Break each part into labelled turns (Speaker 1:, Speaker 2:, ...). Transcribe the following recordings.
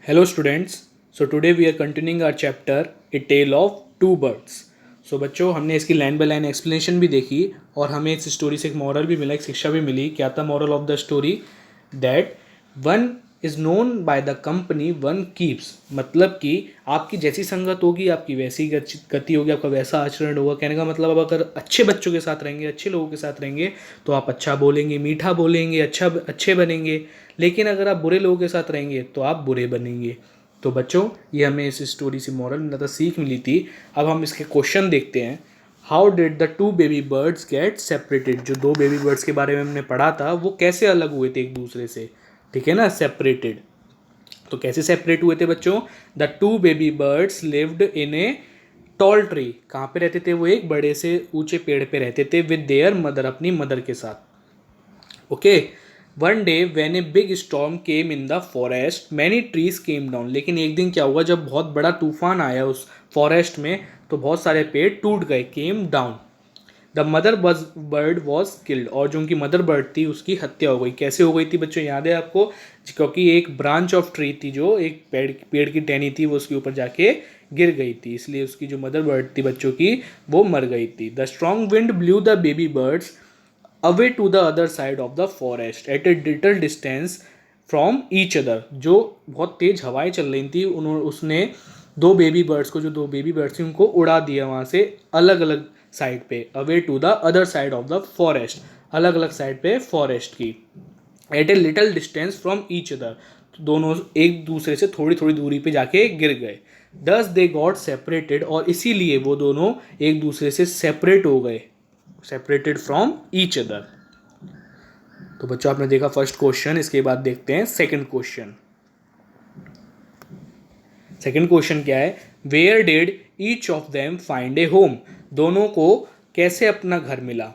Speaker 1: Hello students, so today we are continuing our chapter A Tale of Two Birds. So बच्चों हमने इसकी line by line explanation भी देखी और हमें इस स्टोरी से एक मॉरल भी मिला, एक शिक्षा भी मिली. क्या था moral of the story? That one is known by the company one keeps. मतलब कि आपकी जैसी संगत होगी आपकी वैसी गति होगी, आपका वैसा आचरण होगा. कहने का मतलब आप अगर अच्छे बच्चों के साथ रहेंगे, अच्छे लोगों के साथ रहेंगे तो आप अच्छा बोलेंगे, मीठा बोलेंगे, अच्छे बनेंगे. लेकिन अगर आप बुरे लोगों के साथ रहेंगे तो आप बुरे बनेंगे. तो बच्चों ये हमें इस स्टोरी से मॉरल मिला था, सीख मिली थी. अब हम इसके क्वेश्चन देखते हैं. How did the two baby birds get separated. जो दो बेबी बर्ड्स के बारे में हमने पढ़ा था वो कैसे अलग हुए थे एक दूसरे से, ठीक है ना, सेपरेटेड. तो कैसे सेपरेट हुए थे बच्चों? The two baby birds lived in a tall tree. कहाँ पे रहते थे वो? एक बड़े से ऊंचे पेड़ पे रहते थे विद देयर मदर, अपनी मदर के साथ. Okay. One day when a big storm came in the forest many trees came down. लेकिन एक दिन क्या हुआ, जब बहुत बड़ा तूफान आया उस फॉरेस्ट में तो बहुत सारे पेड़ टूट गए. Came down. The mother bird was killed. और जो उनकी मदर बर्ड थी उसकी हत्या हो गई. कैसे हो गई थी बच्चों, याद है आपको? क्योंकि एक ब्रांच ऑफ ट्री थी, जो एक पेड़ की टहनी थी, वो उसके ऊपर जाके गिर गई थी. इसलिए उसकी जो मदर बर्ड थी बच्चों की, वो मर गई थी. The strong wind blew the baby birds away to the other side of the forest at a little distance from each other. जो बहुत तेज हवाएं चल रही थी उसने दो बेबी बर्ड्स को, जो दो बेबी बर्ड्स थी उनको उड़ा दिया वहाँ से अलग अलग साइड पे. Away to the other side of the forest, अलग अलग साइड पे फॉरेस्ट की. At a little distance from each other, दोनों एक दूसरे से थोड़ी थोड़ी दूरी पे जाके गिर गए. दस दे गॉट सेपरेटेड. और इसीलिए वो दोनों एक दूसरे से सेपरेट हो गए, सेपरेटेड फ्रॉम ईच अदर. तो बच्चों आपने देखा फर्स्ट क्वेश्चन. इसके बाद देखते हैं सेकंड क्वेश्चन. सेकंड क्वेश्चन क्या है? Where did each of them find a home. दोनों को कैसे अपना घर मिला?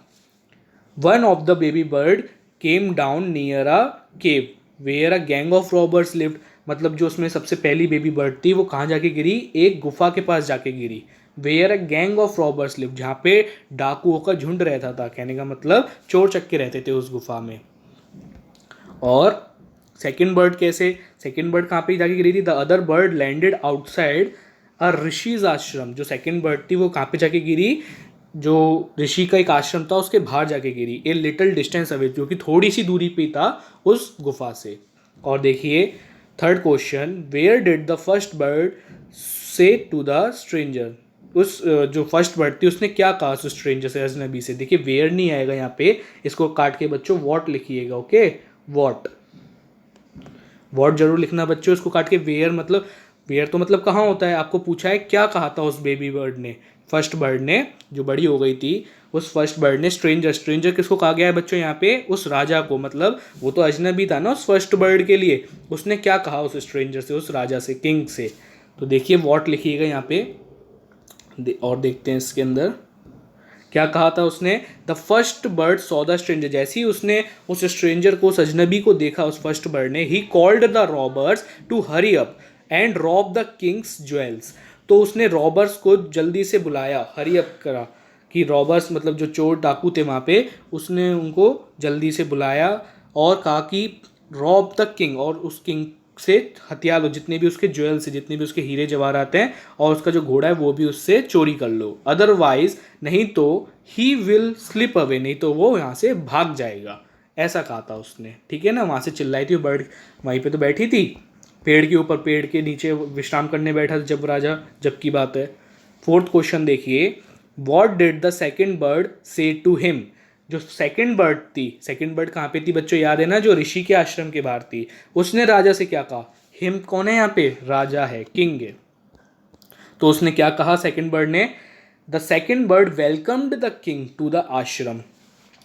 Speaker 1: One of the baby bird came down near a cave where a gang of robbers lived. मतलब जो उसमें सबसे पहली बेबी बर्ड थी वो कहाँ जाके गिरी? एक गुफा के पास जाके गिरी. Where a gang of robbers lived, जहाँ पे डाकुओं का झुंड रहता था. कहने का मतलब चोर चक्के रहते थे उस गुफा में. और सेकंड बर्ड कैसे? सेकंड बर्ड कहाँ पे जाके गिरी थी? The other bird landed outside अ ऋषिज आश्रम. जो सेकंड बर्ड थी वो कहाँ पे जाके गिरी? जो ऋषि का एक आश्रम था उसके बाहर जाके गिरी. ए लिटिल डिस्टेंस अवे, जो कि थोड़ी सी दूरी पे था उस गुफा से. और देखिए third question. Where did the first bird say to the stranger. उस जो फर्स्ट बर्ड थी उसने क्या कहा उस स्ट्रेंजर से, अजनबी से? देखिए वेयर नहीं आएगा यहाँ पे, इसको काट के बच्चों वॉट लिखिएगा. Okay, what. वॉट जरूर लिखना बच्चों, इसको काट के वेयर. मतलब वेयर तो मतलब कहाँ होता है. आपको पूछा है क्या कहा था उस बेबी बर्ड ने, फर्स्ट बर्ड ने, जो बड़ी हो गई थी उस फर्स्ट बर्ड ने. स्ट्रेंजर. स्ट्रेंजर किसको कहा गया है बच्चों यहाँ पे? उस राजा को. मतलब वो तो अजनबी था ना उस फर्स्ट बर्ड के लिए. उसने क्या कहा उस स्ट्रेंजर से, उस राजा से, किंग से? तो देखिए वॉट लिखिएगा यहाँ पे. और देखते हैं इसके अंदर क्या कहा था उसने. The first bird saw the stranger. जैसे ही उसने उस स्ट्रेंजर को, उस अजनबी को देखा उस फर्स्ट बर्ड ने, he called the robbers to hurry up and rob the king's jewels. तो उसने रॉबर्स को जल्दी से बुलाया, हरी अप करा. कि रॉबर्स मतलब जो चोर डाकू थे वहाँ पे, उसने उनको जल्दी से बुलाया और कहा कि रॉब द किंग, और उस किंग से हथियार लो, जितने भी उसके ज्वेल्स, जितने भी उसके हीरे जवाहरात हैं, और उसका जो घोड़ा है वो भी उससे चोरी कर लो. अदरवाइज, नहीं तो ही विल स्लिप अवे, नहीं तो वो यहाँ से भाग जाएगा. ऐसा कहा था उसने, ठीक है ना. वहाँ से चिल्लाई थी बर्ड, वहीं पे तो बैठी थी पेड़ के ऊपर, पेड़ के नीचे विश्राम करने बैठा था जब राजा, जब की बात है. फोर्थ क्वेश्चन देखिए. What did the second bird say to him. जो सेकंड बर्ड थी, सेकंड बर्ड कहाँ पे थी बच्चों, याद है ना, जो ऋषि के आश्रम के बाहर थी. उसने राजा से क्या कहा? हिम कौन है यहाँ पे? राजा है, किंग है. तो उसने क्या कहा सेकंड बर्ड ने? The second bird welcomed the king to the ashram.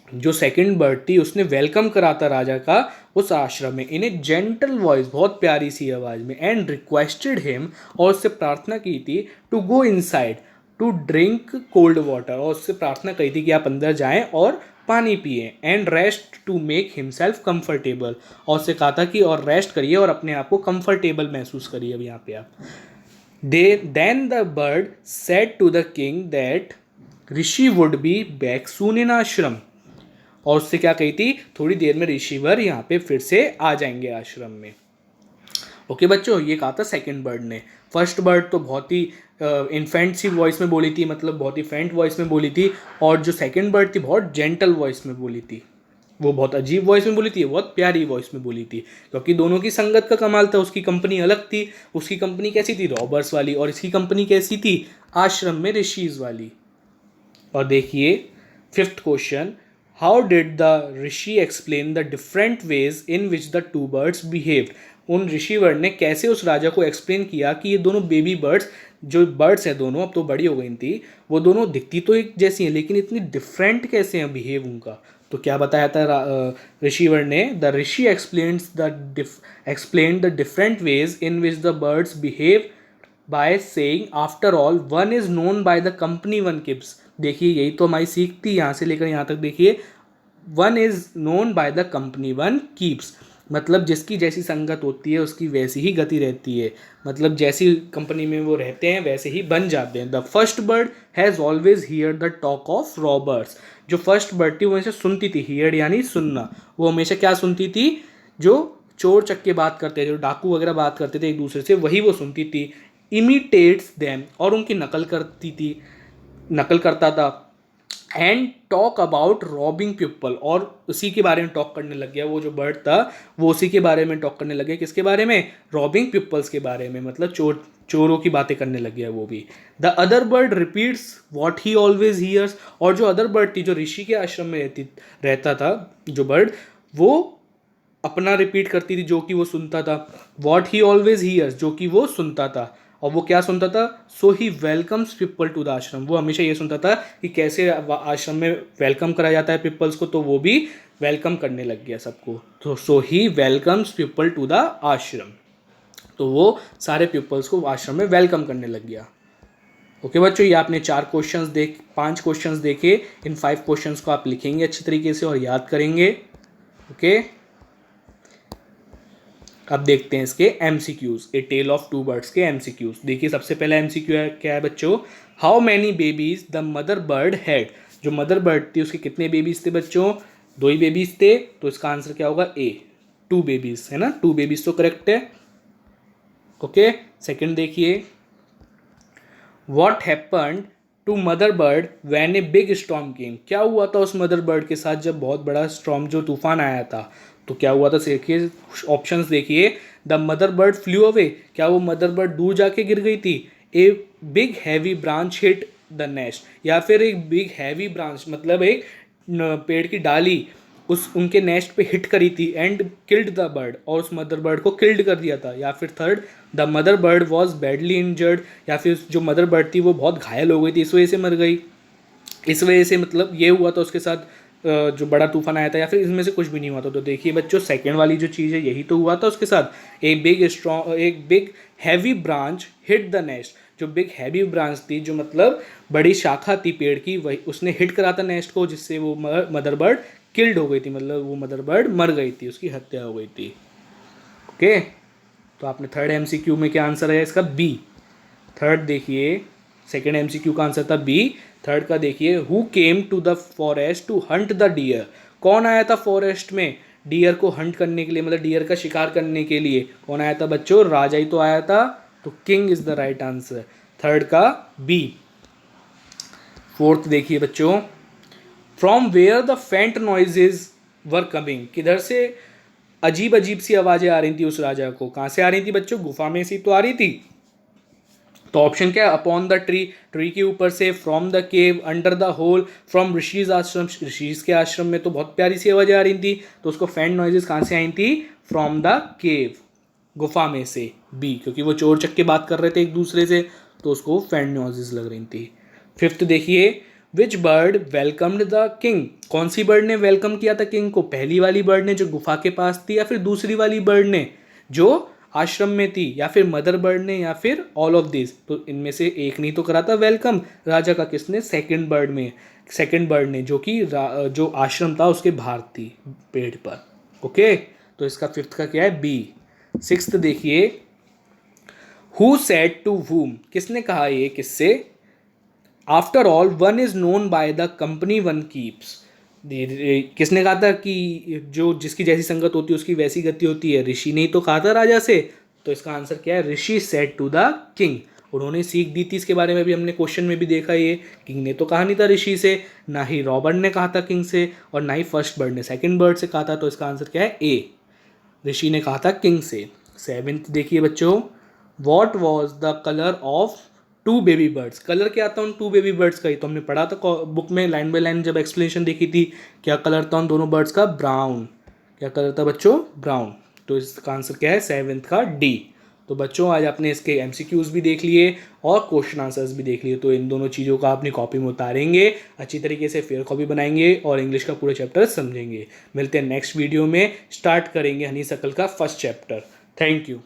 Speaker 1: जो सेकंड बर्ड थी उसने वेलकम करा था राजा का उस आश्रम में, इन ए जेंटल वॉइस, बहुत प्यारी सी आवाज में. एंड रिक्वेस्टेड हिम, और उससे प्रार्थना की थी, to go inside to drink cold water. और उससे प्रार्थना कही थी कि आप अंदर जाएं और पानी पिए. And rest to make himself comfortable, और उससे कहा था कि और रेस्ट करिए और अपने आप को कंफर्टेबल महसूस करिए. अब यहाँ पे आप then the bird said to the king that rishi would be back soon in ashram. और उससे क्या कही थी? थोड़ी देर में ऋषिवर यहाँ पे फिर से आ जाएंगे आश्रम में. ओके बच्चों, ये कहा था सेकंड बर्ड ने। फर्स्ट बर्ड तो बहुत ही इन्फेंट सी वॉइस में बोली थी, मतलब बहुत ही फेंट वॉइस में बोली थी, और जो सेकंड बर्ड थी बहुत जेंटल वॉइस में बोली थी। वो बहुत अजीब वॉइस में बोली थी, बहुत प्यारी वॉइस में बोली थी, क्योंकि दोनों की संगत का कमाल था। उसकी कंपनी अलग थी, उसकी कंपनी कैसी थी, रॉबर्स वाली, और इसकी कंपनी कैसी थी, आश्रम में ऋषिज वाली। और देखिए fifth question, how did the Rishi explain the different ways in which the two birds behaved. उन ऋषिवर ने कैसे उस राजा को एक्सप्लेन किया कि ये दोनों बेबी बर्ड्स, जो बर्ड्स हैं दोनों, अब तो बड़ी हो गई थी, वो दोनों दिखती तो एक जैसी हैं लेकिन इतनी डिफरेंट कैसे हैं बिहेव उनका। तो क्या बताया था ऋषिवर ने, the Rishi explain the different ways in which the birds behave by saying after all one is known by the company one keeps. देखिए यही तो हमारी सीख थी, यहाँ से लेकर यहाँ तक देखिए, one is known by the company one keeps, मतलब जिसकी जैसी संगत होती है उसकी वैसी ही गति रहती है, मतलब जैसी कंपनी में वो रहते हैं वैसे ही बन जाते हैं। The first bird has always here the talk of robbers. जो फर्स्ट बर्ड थी वो हमेशा सुनती थी, हियर यानी सुनना, वो हमेशा क्या सुनती थी, जो चोर चक्के बात करते थे, जो डाकू वगैरह बात करते थे एक दूसरे से, वही वो सुनती थी। इमिटेट्स देम, और उनकी नकल करती थी, नकल करता था। And talk about robbing people, और उसी के बारे में टॉक करने लग गया, वो जो बर्ड था वो उसी के बारे में टॉक करने लग गया। किसके बारे में, रॉबिंग पीपल्स के बारे में, मतलब चोरों की बातें करने लग गया वो भी। The other bird repeats what he always hears, और जो अदर बर्ड थी, जो ऋषि के आश्रम में रहता था जो बर्ड, वो अपना रिपीट करती थी जो कि वो सुनता था। वॉट ही ऑलवेज हियर्स, जो कि वो सुनता था, और वो क्या सुनता था, सो ही वेलकम्स पीपल टू द आश्रम। वो हमेशा ये सुनता था कि कैसे आश्रम में वेलकम करा जाता है पीपल्स को, तो वो भी वेलकम करने लग गया सबको। तो सो ही वेलकम्स पीपल टू द आश्रम, तो वो सारे पीपल्स को आश्रम में वेलकम करने लग गया। ओके बच्चों, ये आपने 5 क्वेश्चंस देखे। इन 5 क्वेश्चंस को आप लिखेंगे अच्छी तरीके से और याद करेंगे। ओके, अब देखते हैं इसके MCQs, a tale of two birds के एमसीक्यूज। देखिए सबसे पहला एमसीक्यू है, क्या है बच्चों, how many babies the mother bird had. जो मदर बर्ड थी उसके कितने बेबीज थे बच्चों, 2 ही बेबीज थे, तो इसका आंसर क्या होगा, ए, 2 बेबीज है ना, 2 बेबीज तो करेक्ट है। ओके, सेकंड देखिए, what happened to mother bird when a big storm came. क्या हुआ था उस मदर बर्ड के साथ जब बहुत बड़ा स्टॉर्म, जो तूफान आया था, तो क्या हुआ था, देखिए ऑप्शंस देखिए। The mother bird flu away, क्या वो मदर बर्ड दूर जाके गिर गई थी। A big heavy branch hit the nest, या फिर एक बिग हैवी ब्रांच मतलब एक पेड़ की डाली उस उनके नेस्ट पे हिट करी थी एंड किल्ड द बर्ड, और उस मदर बर्ड को किल्ड कर दिया था। या फिर third, the mother bird was badly injured, या फिर जो मदर बर्ड थी वो बहुत घायल हो गई थी, इस वजह से मर गई। इस वजह से मतलब ये हुआ था उसके साथ जो बड़ा तूफान आया था, या फिर इसमें से कुछ भी नहीं हुआ था। तो देखिए बच्चों, सेकंड वाली जो चीज़ है यही तो हुआ था उसके साथ। एक big heavy branch hit the nest, जो बिग हैवी ब्रांच थी, जो मतलब बड़ी शाखा थी पेड़ की, वही उसने हिट करा था नेस्ट को, जिससे वो मदर बर्ड किल्ड हो गई थी, मतलब वो मदर बर्ड मर गई थी, उसकी हत्या हो गई थी। ओके, तो आपने थर्ड एमसीक्यू में क्या आंसर है इसका, बी। थर्ड देखिए, सेकेंड एमसीक्यू का आंसर था बी। थर्ड का देखिए, who came to the forest to hunt the deer. कौन आया था फॉरेस्ट में डियर को हंट करने के लिए, मतलब डियर का शिकार करने के लिए कौन आया था बच्चों, राजा ही तो आया था। तो king is the right answer, third का बी। फोर्थ देखिए बच्चों, from where the faint noises were coming. किधर से अजीब अजीब सी आवाज़ें आ रही थी उस राजा को, कहाँ से आ रही थी बच्चों, गुफा में से तो आ रही थी। तो ऑप्शन क्या है, अपॉन द ट्री, ट्री के ऊपर से, from the cave, under the hole, from rishi's ashram, rishi's के आश्रम में तो बहुत प्यारी सी आवाज़ें आ रही थी, तो उसको फेंट नॉइजेज कहाँ से आई थी, फ्रॉम द केव, गुफा में से, बी, क्योंकि वो चोर चक्के बात कर रहे थे एक दूसरे से, तो उसको फेंट नॉइजेज लग रही थी। फिफ्थ देखिए, विच बर्ड वेलकम्ड द किंग। कौन सी बर्ड ने वेलकम किया था किंग को, पहली वाली बर्ड ने जो गुफा के पास थी, या फिर दूसरी वाली बर्ड ने जो आश्रम में थी, या फिर मदर बर्ड ने, या फिर ऑल ऑफ दिस। तो इनमें से एक नहीं तो करा था वेलकम राजा का, किसने, सेकंड बर्ड में, सेकंड बर्ड ने, जो कि जो आश्रम था उसके बाहर थी पेड़ पर। ओके, तो इसका फिफ्थ का क्या है, बी। सिक्स्थ देखिए, हु सेड टू वूम, किसने कहा ये किससे, after all one is known by the company one keeps. किसने कहा था कि जो जिसकी जैसी संगत होती है उसकी वैसी गति होती है, ऋषि ने ही तो कहा था राजा से। तो इसका आंसर क्या है, ऋषि सेड टू द किंग, उन्होंने सीख दी थी। इसके बारे में भी हमने क्वेश्चन में भी देखा, ये किंग ने तो कहा नहीं था ऋषि से, ना ही रॉबर्ट ने कहा था किंग से, और ना ही फर्स्ट बर्ड ने सेकंड बर्ड से कहा था। तो इसका आंसर क्या है, ए, ऋषि ने कहा था किंग से। 7th देखिए बच्चों, what was the colour of two baby birds, colour क्या था उन टू बेबी बर्ड्स का, ये तो हमने पढ़ा था बुक में लाइन बाय लाइन जब एक्सप्लेनेशन देखी थी। क्या कलर था उन दोनों बर्ड्स का, ब्राउन, क्या कलर था बच्चों, ब्राउन। तो इसका आंसर क्या है, 7th का डी। तो बच्चों आज आपने इसके एमसीक्यूज भी देख लिए और क्वेश्चन आंसर्स भी देख लिए, तो इन दोनों चीज़ों का अपनी कॉपी में उतारेंगे, अच्छी तरीके से फेयर कॉपी बनाएंगे और इंग्लिश का पूरा चैप्टर समझेंगे। मिलते हैं नेक्स्ट वीडियो में, स्टार्ट करेंगे हनी सर्कल का फर्स्ट चैप्टर। Thank you.